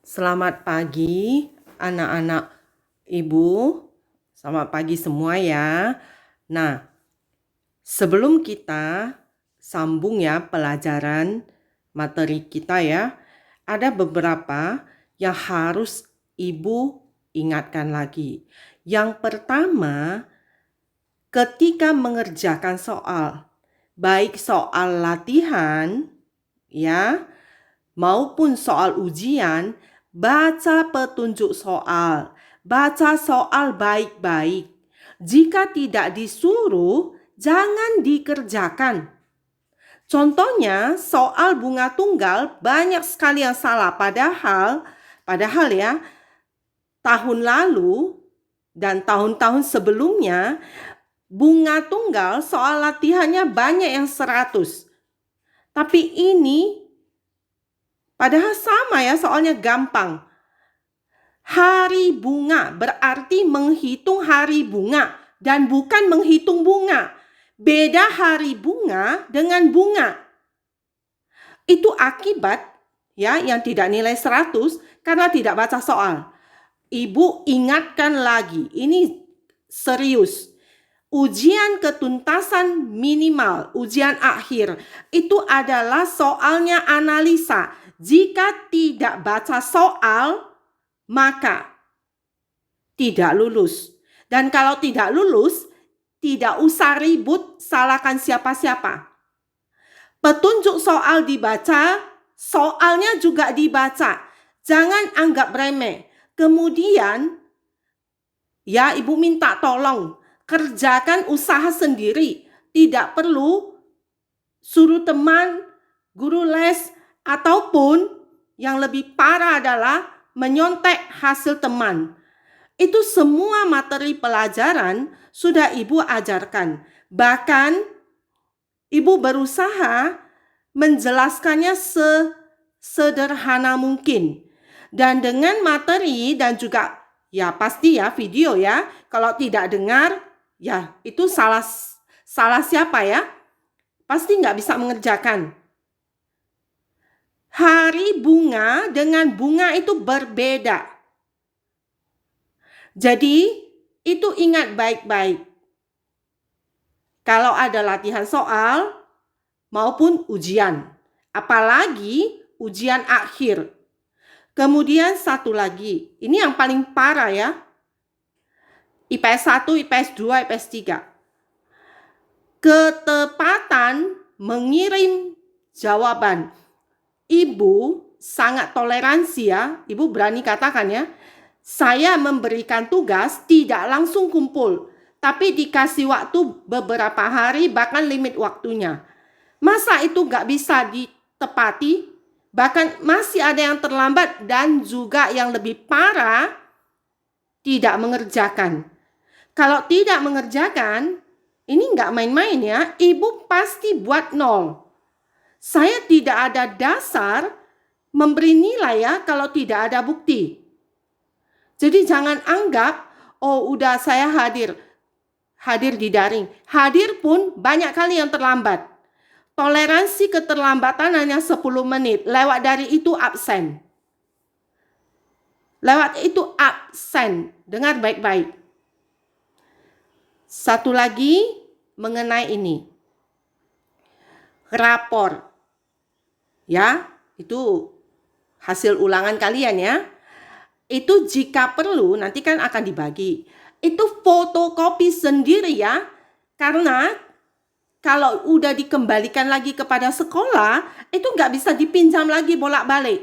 Selamat pagi anak-anak ibu, selamat pagi semua ya. Nah, sebelum kita sambung ya pelajaran materi kita ya, ada beberapa yang harus ibu ingatkan lagi. Yang pertama, ketika mengerjakan soal, baik soal latihan ya, maupun soal ujian, baca petunjuk soal. Baca soal baik-baik. Jika tidak disuruh, jangan dikerjakan. Contohnya, soal bunga tunggal banyak sekali yang salah. Padahal ya, tahun lalu dan tahun-tahun sebelumnya, bunga tunggal soal latihannya banyak yang 100. Tapi ini padahal sama ya, soalnya gampang. Hari bunga berarti menghitung hari bunga dan bukan menghitung bunga. Beda hari bunga dengan bunga. Itu akibat ya yang tidak nilai 100 karena tidak baca soal. Ibu ingatkan lagi, ini serius. Ujian ketuntasan minimal, ujian akhir, itu adalah soalnya analisa. Jika tidak baca soal, maka tidak lulus. Dan kalau tidak lulus, tidak usah ribut salahkan siapa-siapa. Petunjuk soal dibaca, soalnya juga dibaca. Jangan anggap remeh. Kemudian, ya ibu minta tolong, kerjakan usaha sendiri. Tidak perlu suruh teman, guru les, ataupun yang lebih parah adalah menyontek hasil teman. Itu semua materi pelajaran sudah ibu ajarkan. Bahkan ibu berusaha menjelaskannya sesederhana mungkin. Dan dengan materi dan juga ya pasti ya video ya. Kalau tidak dengar ya itu salah siapa ya? Pasti nggak bisa mengerjakan. Hari bunga dengan bunga itu berbeda. Jadi itu ingat baik-baik. Kalau ada latihan soal maupun ujian. Apalagi ujian akhir. Kemudian satu lagi. Ini yang paling parah ya. IPS 1, IPS 2, IPS 3. Ketepatan mengirim jawaban. Ibu sangat toleransi ya. Ibu berani katakan ya. Saya memberikan tugas tidak langsung kumpul. Tapi dikasih waktu beberapa hari bahkan limit waktunya. Masa itu nggak bisa ditepati? Bahkan masih ada yang terlambat dan juga yang lebih parah tidak mengerjakan. Kalau tidak mengerjakan, ini nggak main-main ya, ibu pasti buat 0. Saya tidak ada dasar memberi nilai ya kalau tidak ada bukti. Jadi jangan anggap, oh udah saya hadir di daring. Hadir pun banyak kali yang terlambat. Toleransi keterlambatan hanya 10 menit. Lewat dari itu absen. Dengar baik-baik. Satu lagi mengenai ini. Rapor. Ya, itu hasil ulangan kalian ya. Itu jika perlu nanti kan akan dibagi. Itu fotokopi sendiri ya. Karena kalau udah dikembalikan lagi kepada sekolah, itu nggak bisa dipinjam lagi bolak-balik.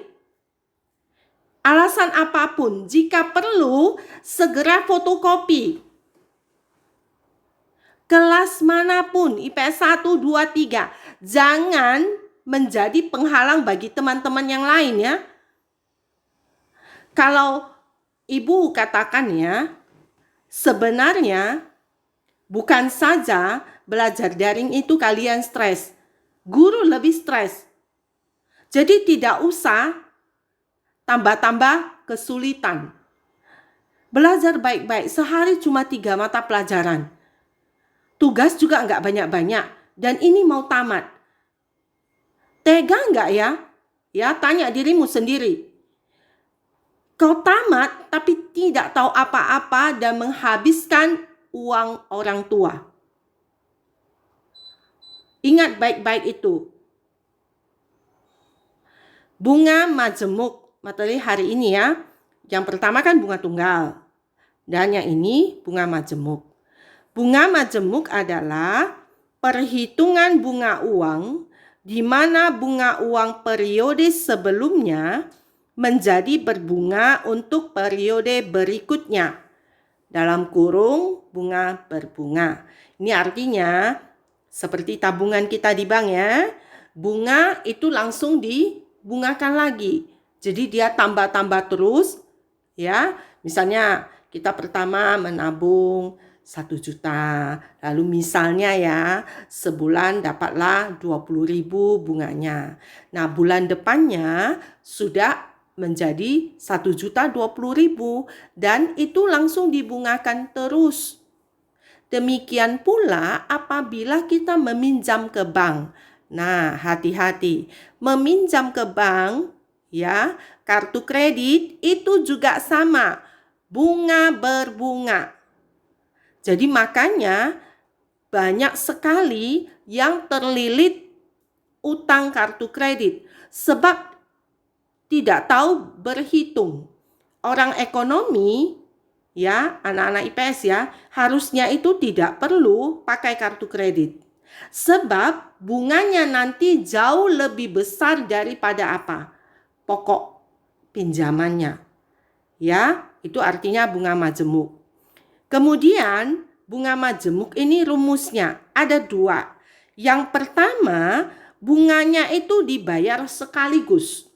Alasan apapun, jika perlu, segera fotokopi. Kelas manapun, IPS 1, 2, 3, jangan menjadi penghalang bagi teman-teman yang lain ya. Kalau ibu katakan ya, sebenarnya bukan saja belajar daring itu kalian stres. Guru lebih stres. Jadi tidak usah tambah-tambah kesulitan. Belajar baik-baik, sehari cuma 3 mata pelajaran. Tugas juga nggak banyak-banyak. Dan ini mau tamat. Tega nggak ya? Ya, tanya dirimu sendiri. Kau tamat tapi tidak tahu apa-apa dan menghabiskan uang orang tua. Ingat baik-baik itu. Bunga majemuk, materi hari ini ya. Yang pertama kan bunga tunggal. Dan yang ini bunga majemuk. Bunga majemuk adalah perhitungan bunga uang di mana bunga uang periode sebelumnya menjadi berbunga untuk periode berikutnya. Dalam kurung bunga berbunga. Ini artinya seperti tabungan kita di bank ya. Bunga itu langsung dibungakan lagi. Jadi dia tambah-tambah terus ya. Misalnya kita pertama menabung 1 juta. Lalu misalnya ya, sebulan dapatlah 20.000 bunganya. Nah, bulan depannya sudah menjadi 1.020.000 dan itu langsung dibungakan terus. Demikian pula apabila kita meminjam ke bank. Nah, hati-hati. Meminjam ke bank, ya, kartu kredit itu juga sama. Bunga berbunga. Jadi makanya banyak sekali yang terlilit utang kartu kredit. Sebab tidak tahu berhitung. Orang ekonomi, ya, anak-anak IPS ya, harusnya itu tidak perlu pakai kartu kredit. Sebab bunganya nanti jauh lebih besar daripada apa? Pokok pinjamannya. Ya, itu artinya bunga majemuk. Kemudian bunga majemuk ini rumusnya ada 2. Yang pertama, bunganya itu dibayar sekaligus.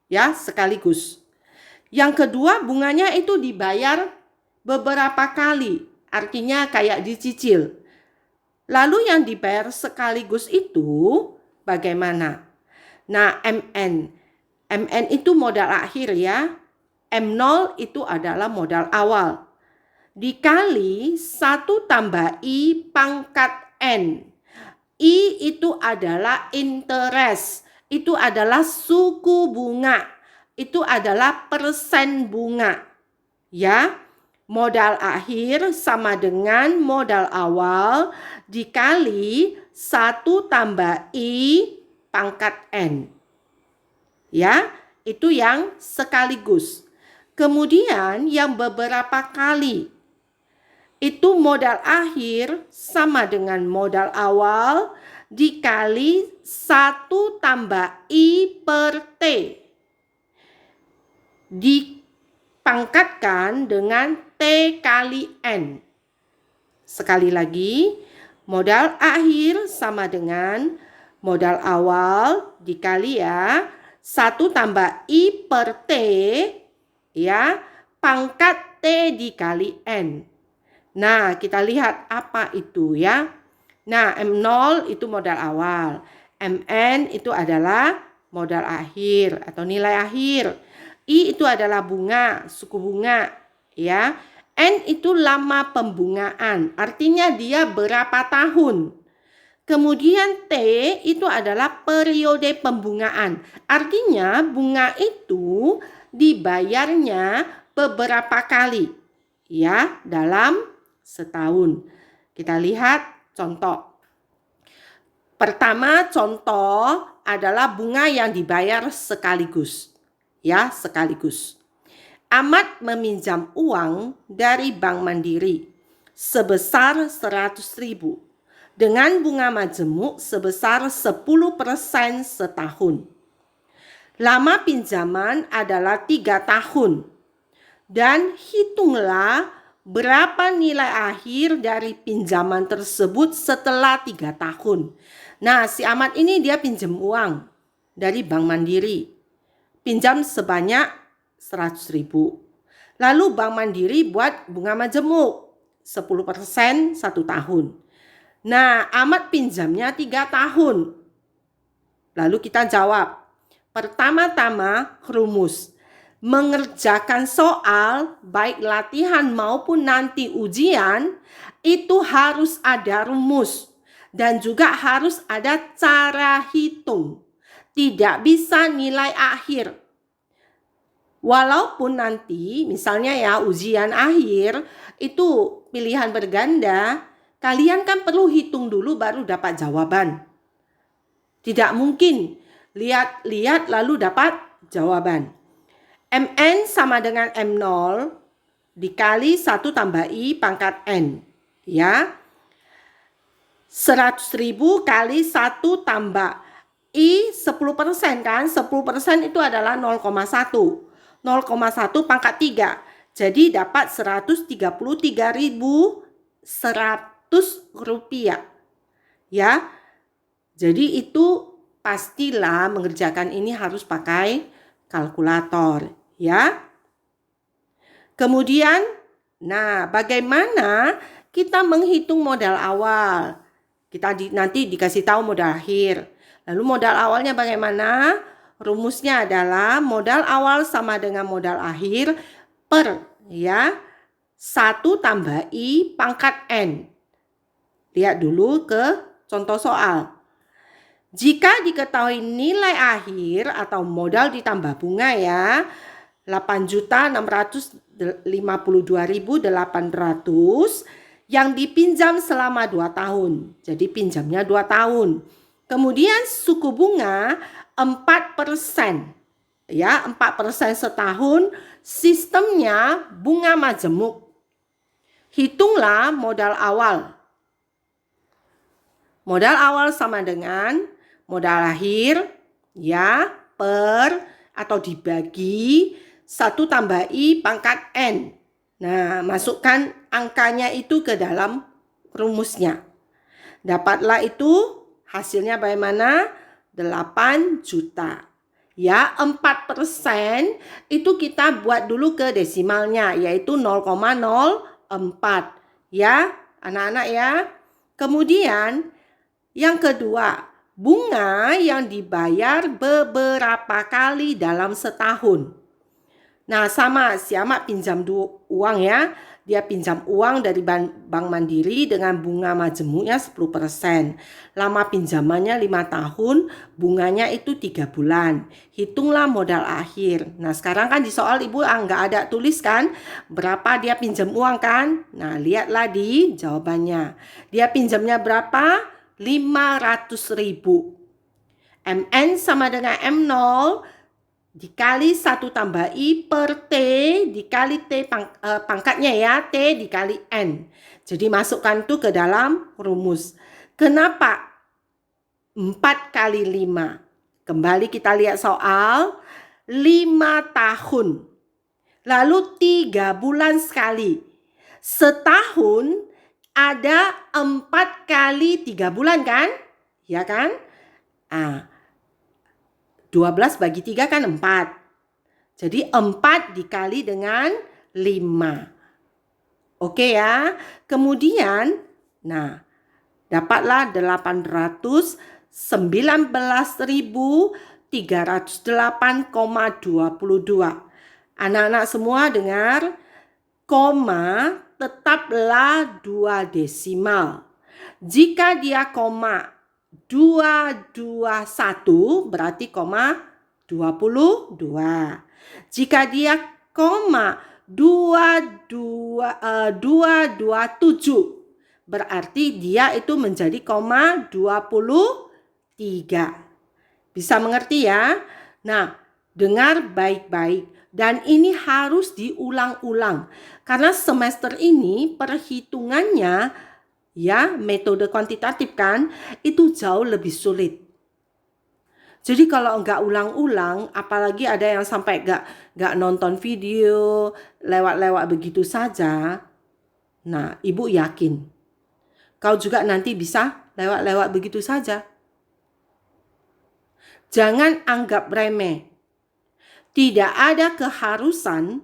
Ya, sekaligus. Yang kedua, bunganya itu dibayar beberapa kali, artinya kayak dicicil. Lalu yang dibayar sekaligus itu bagaimana? Nah, MN. MN itu modal akhir ya. M0 itu adalah modal awal. Dikali 1 tambah I pangkat N. I itu adalah interest. Itu adalah suku bunga. Itu adalah persen bunga. Ya, modal akhir sama dengan modal awal dikali 1 tambah I pangkat N. Ya, itu yang sekaligus. Kemudian yang beberapa kali. Itu modal akhir sama dengan modal awal dikali 1 tambah I per T. Dipangkatkan dengan T kali N. Sekali lagi, modal akhir sama dengan modal awal dikali ya 1 tambah I per T ya pangkat T dikali N. Nah, kita lihat apa itu ya. Nah, M0 itu modal awal. MN itu adalah modal akhir atau nilai akhir. I itu adalah bunga, suku bunga ya. N itu lama pembungaan, artinya dia berapa tahun. Kemudian T itu adalah periode pembungaan. Artinya bunga itu dibayarnya beberapa kali ya dalam setahun. Kita lihat contoh. Pertama contoh adalah bunga yang dibayar sekaligus. Ya, sekaligus. Ahmad meminjam uang dari Bank Mandiri sebesar 100.000 dengan bunga majemuk sebesar 10% setahun. Lama pinjaman adalah 3 tahun. Dan hitunglah berapa nilai akhir dari pinjaman tersebut setelah 3 tahun. Nah, si Ahmad ini dia pinjam uang dari Bank Mandiri. Pinjam sebanyak 100.000. Lalu Bank Mandiri buat bunga majemuk 10% 1 tahun. Nah, Ahmad pinjamnya 3 tahun. Lalu kita jawab. Pertama-tama rumus. Mengerjakan soal, baik latihan maupun nanti ujian, itu harus ada rumus. Dan juga harus ada cara hitung. Tidak bisa nilai akhir. Walaupun nanti misalnya ya ujian akhir itu pilihan berganda, kalian kan perlu hitung dulu baru dapat jawaban. Tidak mungkin lihat-lihat lalu dapat jawaban. Mn sama dengan M0 dikali 1 tambah I pangkat N. Ya. 100.000 kali 1 tambah I 10% kan. 10% itu adalah 0,1. 0,1 pangkat 3. Jadi dapat 133.100 rupiah. Ya. Jadi itu pastilah mengerjakan ini harus pakai kalkulator, ya. Kemudian, nah bagaimana kita menghitung modal awal? Kita nanti dikasih tahu modal akhir. Lalu modal awalnya bagaimana? Rumusnya adalah modal awal sama dengan modal akhir per 1 tambah I pangkat N. Lihat dulu ke contoh soal. Jika diketahui nilai akhir atau modal ditambah bunga ya, 8.652.800 yang dipinjam selama 2 tahun. Jadi pinjamnya 2 tahun. Kemudian suku bunga 4%. Ya, 4% setahun, sistemnya bunga majemuk. Hitunglah modal awal. Modal awal sama dengan modal akhir ya per atau dibagi 1 tambah I pangkat N. Nah, masukkan angkanya itu ke dalam rumusnya. Dapatlah itu hasilnya bagaimana? 8 juta. Ya, 4% itu kita buat dulu ke desimalnya, yaitu 0,04. Ya, anak-anak ya. Kemudian, yang kedua, bunga yang dibayar beberapa kali dalam setahun. Nah, sama si Amak pinjam uang ya. Dia pinjam uang dari Bank Mandiri dengan bunga majemuknya 10%. Lama pinjamannya 5 tahun, bunganya itu 3 bulan. Hitunglah modal akhir. Nah, sekarang kan di soal Ibu nggak ada tulis kan berapa dia pinjam uang kan. Nah, lihatlah di jawabannya. Dia pinjamnya berapa? 500.000. Mn sama dengan M0 dikali 1 tambah I per T dikali T pangkatnya ya, T dikali N. Jadi masukkan itu ke dalam rumus. Kenapa 4 kali 5? Kembali kita lihat soal 5 tahun. Lalu 3 bulan sekali. Setahun ada 4 kali 3 bulan kan? Ya kan? 12 bagi 3 kan 4. Jadi 4 dikali dengan 5. Oke ya. Kemudian, nah, dapatlah 819.308,22. Anak-anak semua dengar, koma tetaplah 2 desimal. Jika dia koma 221 berarti koma 22. Jika dia koma 227 berarti dia itu menjadi koma 23. Bisa mengerti ya? Nah, dengar baik-baik. Dan ini harus diulang-ulang. Karena semester ini perhitungannya ya metode kuantitatif kan itu jauh lebih sulit. Jadi kalau nggak ulang-ulang, apalagi ada yang sampai nggak nonton video lewat-lewat begitu saja. Nah, Ibu yakin kau juga nanti bisa lewat-lewat begitu saja. Jangan anggap remeh. Tidak ada keharusan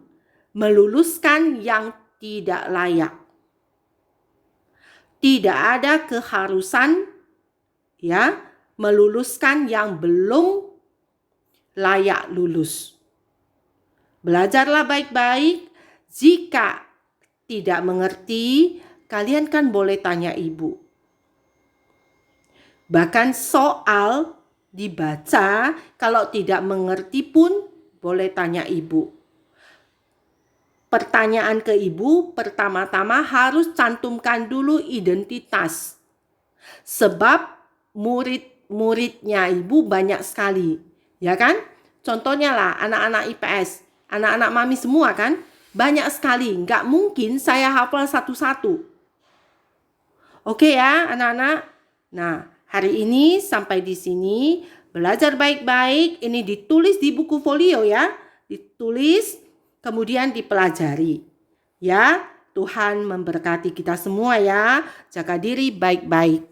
meluluskan yang tidak layak. Tidak ada keharusan ya meluluskan yang belum layak lulus. Belajarlah baik-baik. Jika tidak mengerti, kalian kan boleh tanya Ibu. Bahkan soal dibaca, kalau tidak mengerti pun boleh tanya Ibu. pertanyaan ke ibu, pertama-tama harus cantumkan dulu identitas. Sebab murid-muridnya ibu banyak sekali, ya kan? Contohnya lah anak-anak IPS, anak-anak mami semua kan? Banyak sekali, nggak mungkin saya hafal satu-satu. Oke ya anak-anak? Nah, hari ini sampai di sini. Belajar baik-baik, ini ditulis di buku folio ya. Ditulis, kemudian dipelajari. Ya, Tuhan memberkati kita semua ya. Jaga diri baik-baik.